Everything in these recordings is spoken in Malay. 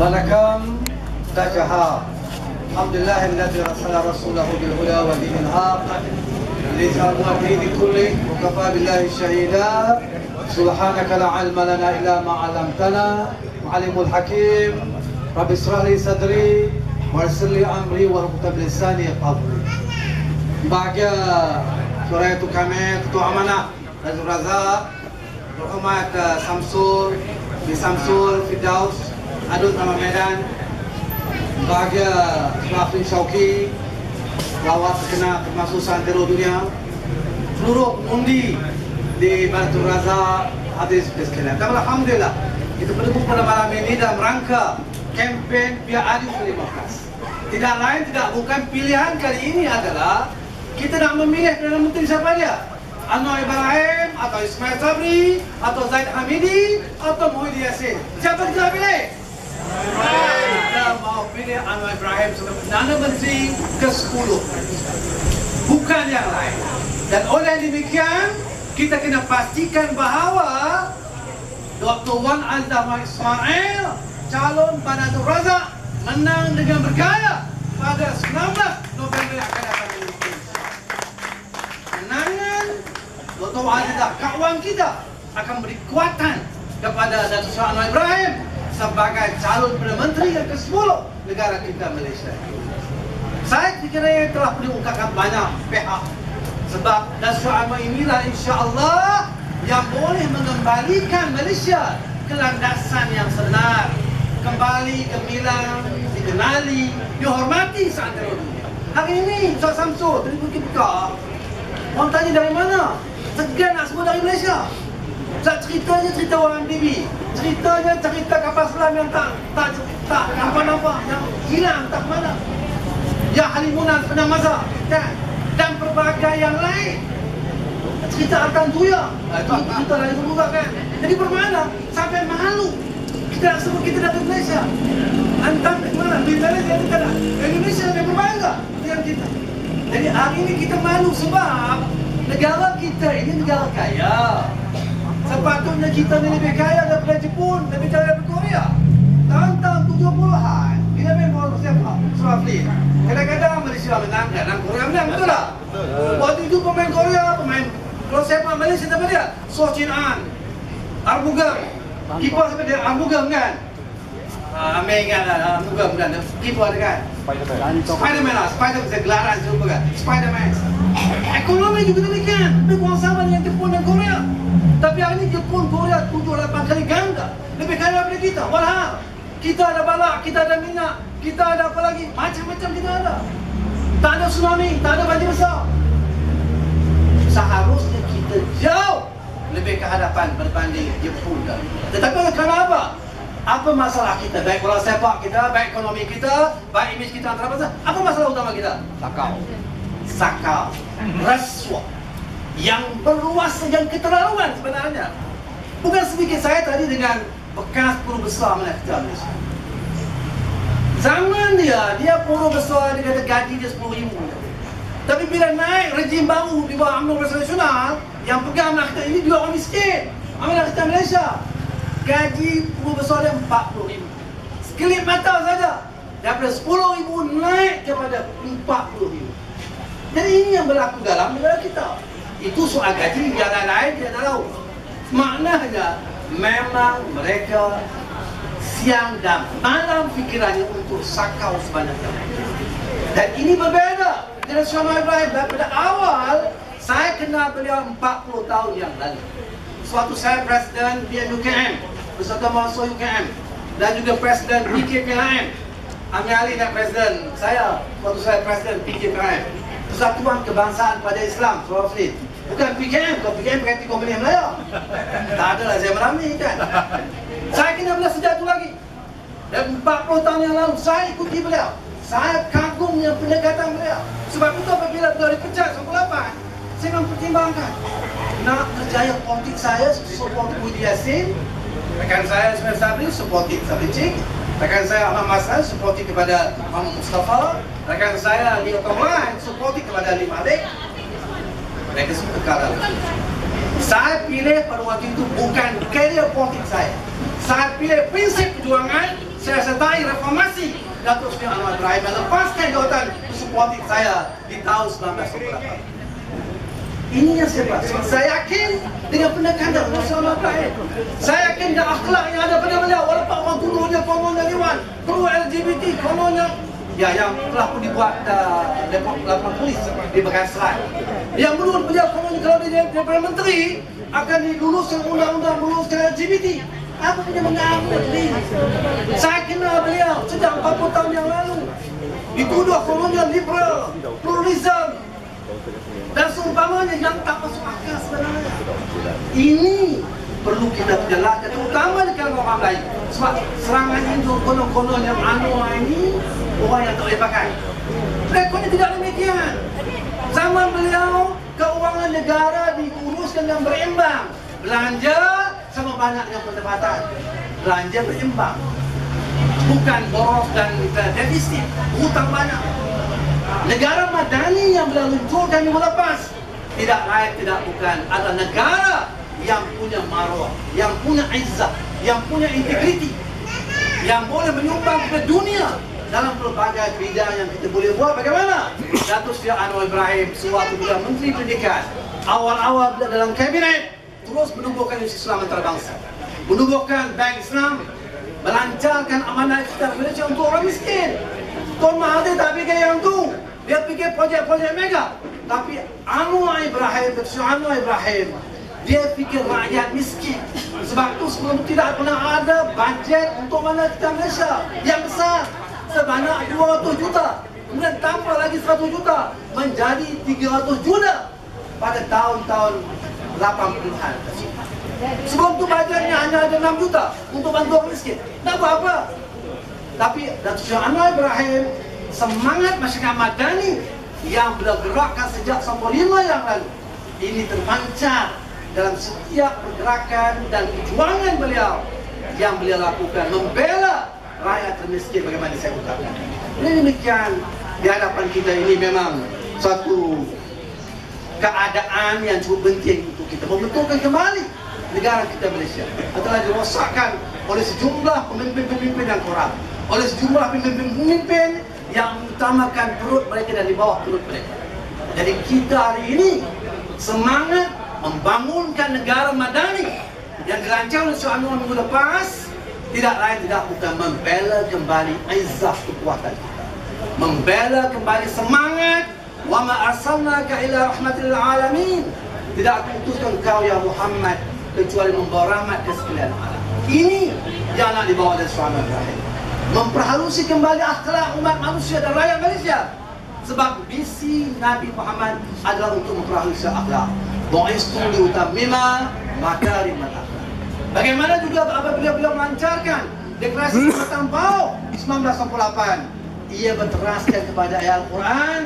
Welcome Tajaha. Alhamdulillahilladzi arsala rasulahu bil huda wa dinil haq liyuzhirahu 'ala ad-dini kullih wa kafa billahi shahida. Subhanaka la 'ilma lana illa ma 'allamtana alimul hakim. Rabbi ishrah li sadri wa yassir li amri wa hlul lisani yafqahu. Bahagia sore itu kami Ketua Amanah Razul Razak, berhormat Samsul, di Samsul, Firdaus, Adun Taman Medan, bahagia Rafin Syauki, lawat terkena termasuk santero dunia, seluruh undi di Razul Razak, hadis sekalian. Dan alhamdulillah kita bertemu pada malam ini dalam rangka kempen Biar Adil ke-15. Tidak lain tidak bukan pilihan kali ini adalah kita nak memilih Perdana Menteri siapa dia? Anwar Ibrahim atau Ismail Sabri atau Zaid Hamidi atau Muhyiddin Yassin. Siapa kita pilih? Kita mau pilih Anwar Ibrahim sebagai Perdana Menteri ke-10, bukan yang lain. Dan oleh demikian kita kena pastikan bahawa Dr. Wan Al-Dahmah Ismail, calon Banatul Razak, menang dengan bergaya pada 19 November yang akan datang ini. Menangan Dr. Azidah, kawan kita, akan beri kekuatan kepada Datuk Seri Anwar Ibrahim sebagai calon Perdana Menteri yang ke-10 negara kita Malaysia. Saya kira telah diungkapkan banyak pihak sebab Datuk Seri Anwar inilah insya-Allah yang boleh mengembalikan Malaysia ke landasan yang sebenar, kembali gemilang, dikenali, dihormati seantero dunia. Hari ini Ustaz Samsul tadi pergi buka, orang tanya dari mana? Segan nak semua dari Malaysia. Ustaz ceritanya cerita orang MDB, ceritanya cerita kapal selam yang tak nampak, yang hilang tak mana, yang halimunan Padang Mazak, kan? Dan pelbagai yang lain. Cerita Arkan Tuya, itu cerita lain juga kan. Jadi bermana sampai malu kita sebut kita datang Malaysia. Antam ke mana? Di Malaysia kita dah. Indonesia yang berbangga dengan kita. Jadi hari ini kita malu sebab negara kita ini negara kaya. Sepatutnya kita ni lebih kaya daripada Jepun, lebih kaya daripada Korea. Tahun-tahun 70-an, kita memang siapa? Surafli. Kadang-kadang Malaysia menang, kadang Korea menang, betul tak? Waktu itu pemain Korea, pemain kalau siapa Malaysia siapa dia? So Chin An, Arbugam, kipas siapa dia? Arbugam kan? Ambil ingat lah, Arbugam kan? Kipas dia kan? Spiderman lah, Spiderman saya gelaran cuba kan? Spiderman. Ekonomi juga demikian, lebih kurang sama dengan Jepun dan Korea. Tapi hari ini Jepun, Korea 7-8 kali ganda lebih kaya daripada kita. Walhal kita ada balak, kita ada minyak, kita ada apa lagi? Macam-macam kita ada. Tak ada tsunami, tak ada banjir besar. Seharusnya kita jauh lebih ke hadapan berbanding Jepun dan. Tetapi kerana apa? Apa masalah kita? Baik bola sepak kita, baik ekonomi kita, baik imej kita antara bangsa. Apa masalah utama kita? Sakau, rasuah yang berluas, yang keterlaluan sebenarnya. Bukan sedikit saya tadi dengan bekas puru besar Malaysia. Zaman dia puru besar, dia kata gaji dia 10,000. Tapi bila naik rejim baru di bawah UMNO Barisan Nasional, yang pegang amanah ini juga orang miskin, amanah kita Malaysia. Gaji puru besar dia 40,000. Sekelip mata saja, daripada 10,000 naik kepada 40,000. Jadi ini yang berlaku dalam negara kita. Itu soal gaji, yang lain tidak tahu. Maknanya memang mereka siang dan malam fikirannya untuk sakau sebanyak-banyak. Dan ini berbeza dengan Anwar Ibrahim. Daripada awal saya kenal beliau 40 tahun yang lalu. Suatu saya Presiden BMUKM beserta mahasiswa UKM dan juga Presiden PKPLM. Amir Ali dan Presiden saya, waktu saya Presiden PKPLM, Persatuan Kebangsaan pada Islam Surafli. Bukan PKM, kalau PKM berarti Komunis Melayu. Tak adalah saya merami kan. Saya kenal beliau sejak itu lagi. Dan 40 tahun yang lalu saya ikuti beliau. Saya kagum dengan pendekatan beliau. Sebab itu apabila beliau dipecat 98, saya mempertimbangkan nak kerjaya politik saya support Muhyiddin Yassin, rekan saya Ismail Sabri supportif Sabri Cik, rekan saya Ahmad Mas'ad supportif kepada Muhammad Mustafa, rekan saya di Otoman supportif kepada Ali Malik. Mereka semua kekal. Saya pilih pada waktu itu bukan karier politik saya pilih prinsip perjuangan saya sertai reformasi Datuk Seri Anwar Ibrahim melepaskan jawatan supporting saya di tahun 1998. Ini yang saya buat. Saya yakin dengan pendekatan Datuk Seri Anwar Ibrahim. Saya yakin dengan akhlak yang ada pada beliau. Walaupun orang tuduhnya kononnya Dewan, pro LGBT, kononnya yang telah pun dibuat laporan polis di Bagan Serai. Yang menurut beliau kononnya kalau dia Perdana Menteri akan diluluskan undang-undang meluluskan LGBT. Apa punya mengambil ni? Saya kenal beliau sejak 40 tahun yang lalu. Dituduh kononnya liberal, pluralism dan seumpamanya yang tak masuk akal sebenarnya. Ini perlu kita jelaskan, terutama di kalangan orang lain. Sebab serangan itu konon-konon yang ini orang yang tak boleh pakai. Rekodnya tidak demikian. Zaman beliau, keuangan negara diuruskan yang berimbang. Belanja sama banyak yang pendapatan. Belanja berimbang. Bukan boros dan defisit, hutang banyak. Negara madani yang beliau luncurkan minggu lepas tidak lain tidak bukan adalah negara yang punya maruah, yang punya izzah, yang punya integriti, yang boleh menyumbang ke dunia dalam pelbagai bidang yang kita boleh buat. Bagaimana? Datuk Seri Anwar Ibrahim sewaktu beliau Menteri Pendidikan, awal-awal beliau dalam kabinet terus menubuhkan institusi Islam antarabangsa, menubuhkan Bank Islam, melancarkan amanah ikhtiar Malaysia untuk orang miskin. Tuan Mahathir tak fikir yang tu, dia fikir projek-projek mega. Tapi Anwar Ibrahim, Datuk Seri Anwar Ibrahim, dia fikir rakyat miskin. Sebab tu sebelum tidak pernah ada bajet untuk mana kita Malaysia yang besar sebanyak 200 juta. Kemudian tambah lagi 100 juta menjadi 300 juta pada tahun-tahun 80-an. Sebelum tu bajetnya hanya ada 6 juta untuk bantu orang miskin. Tak buat apa. Tapi Datuk Seri Anwar Ibrahim, semangat masyarakat madani yang beliau gerakkan sejak 95 yang lalu, ini terpancar dalam setiap pergerakan dan perjuangan beliau yang beliau lakukan membela rakyat termiskin bagaimana saya katakan. Ini demikian di hadapan kita ini memang suatu keadaan yang cukup penting untuk kita membetulkan kembali negara kita Malaysia. Telah dirosakkan oleh sejumlah pemimpin-pemimpin yang korup, oleh sejumlah pemimpin-pemimpin yang mengutamakan perut mereka dan di bawah perut mereka. Jadi kita hari ini semangat membangunkan negara madani yang dirancang oleh Sri Anwar minggu lepas tidak lain tidak bukan membela kembali izzah kekuatan kita, membela kembali semangat wa ma arsalnaka ila rahmatil alamin, tidak aku utuskan kau ya Muhammad kecuali membawa rahmat ke sekalian alam. Ini yang nak dibawa oleh Sri Anwar Ibrahim, memperhalusi kembali akhlak umat manusia dan rakyat Malaysia. Sebab misi Nabi Muhammad adalah untuk memperhalusi akhlak. Bu'istu liutammima makarimal akhlak. Bagaimana juga apabila beliau melancarkan deklarasi Kota Empau 1998, ia berteraskan kepada ayat Al-Quran,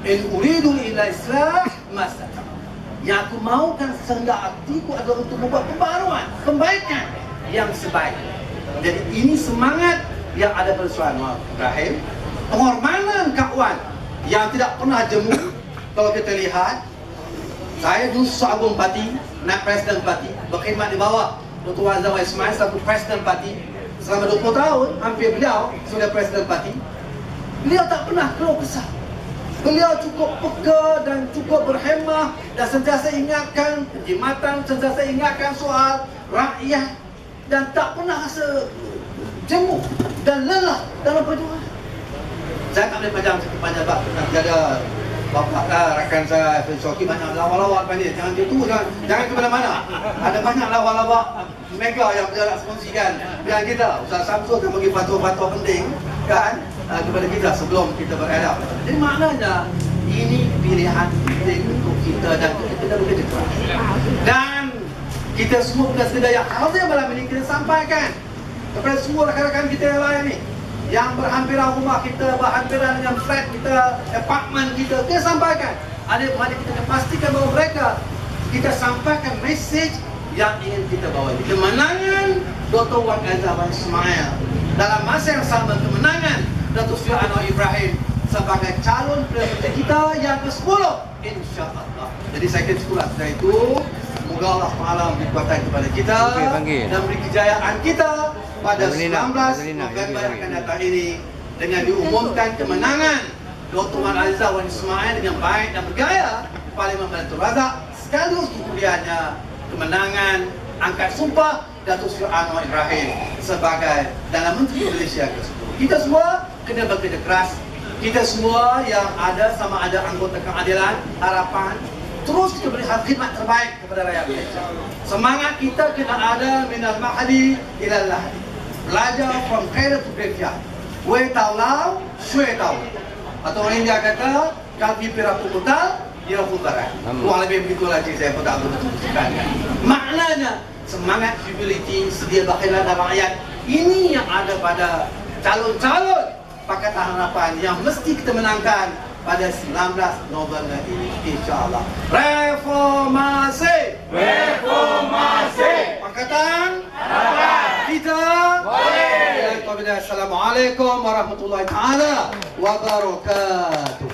in uridu illa islah mastata. Yang aku maukan sehendak hatiku adalah untuk membuat pembaruan, kebaikan yang sebaik. Jadi ini semangat yang ada pada Sri Anwar Ibrahim. Pengorbanan kawan yang tidak pernah jemu. Kalau kita lihat, saya dulu seorang parti, naik presiden parti, berkhidmat di bawah Dr. Wan Zawai Ismail selaku presiden parti selama 20 tahun, hampir beliau sudah presiden parti. Beliau tak pernah keluh kesah. Beliau cukup peka dan cukup berhemah dan sentiasa ingatkan perkhidmatan, sentiasa ingatkan soal rakyat dan tak pernah rasa jemu dan lelah dalam perjuangan. Saya tak boleh panjang sebab nak jaga bapak rakan saya Hafiz Shoki banyak lawak-lawak ni. Jangan gitu, jangan ke mana-mana. Ada banyak lawak-lawak mega yang kita nak sponsorikan dengan kita. Ustaz Samsul akan bagi fatwa-fatwa penting kan kepada kita sebelum kita beradab. Jadi maknanya ini pilihan penting untuk kita dan kita bekerja keras. Dan kita semua bukan sekadar yang hadir malam ini kita sampaikan kepada semua rakan-rakan kita yang lain ni yang berhampiran rumah kita, berhampiran dengan flat kita, apartmen kita sampaikan. Adik-adik kita pastikan bahawa mereka kita sampaikan mesej yang ingin kita bawa. Kemenangan Dr. Wan Zawai Ismail dalam masa yang sama kemenangan Datuk Seri Anwar Ibrahim sebagai calon presiden kita yang ke-10 insya-Allah. Jadi saya kira cukup dari itu. Semoga Allah Taala memberi kekuatan kepada kita dan beri kejayaan kita pada 19 November akan datang ini dengan diumumkan kemenangan Dr. Wan Azizah Wan Ismail dengan baik dan bergaya Parlimen Batu Razak, sekaligus kemudiannya kemenangan angkat sumpah Datuk Seri Anwar Ibrahim sebagai Perdana Menteri Malaysia ke-10. Kita semua kena bekerja keras. Kita semua yang ada sama ada anggota Keadilan Harapan terus kita beri khidmat terbaik kepada rakyat Malaysia. Semangat kita kena ada minal mahdi ilal lahdi. Belajar from cradle to graveyard. Wei tau lau, shui tau. Atau orang India kata, kalbi piraku total, dia putaran. Kurang lebih begitu lagi saya pun tak betul-betul. Maknanya semangat humility, sedia bakhiran dan rakyat ini yang ada pada calon-calon Pakatan Harapan yang mesti kita menangkan pada 19 November ini, insyaAllah. Reformasi! Reformasi! Pakatan Harapan! Kita boleh! Assalamualaikum warahmatullahi taala wabarakatuh.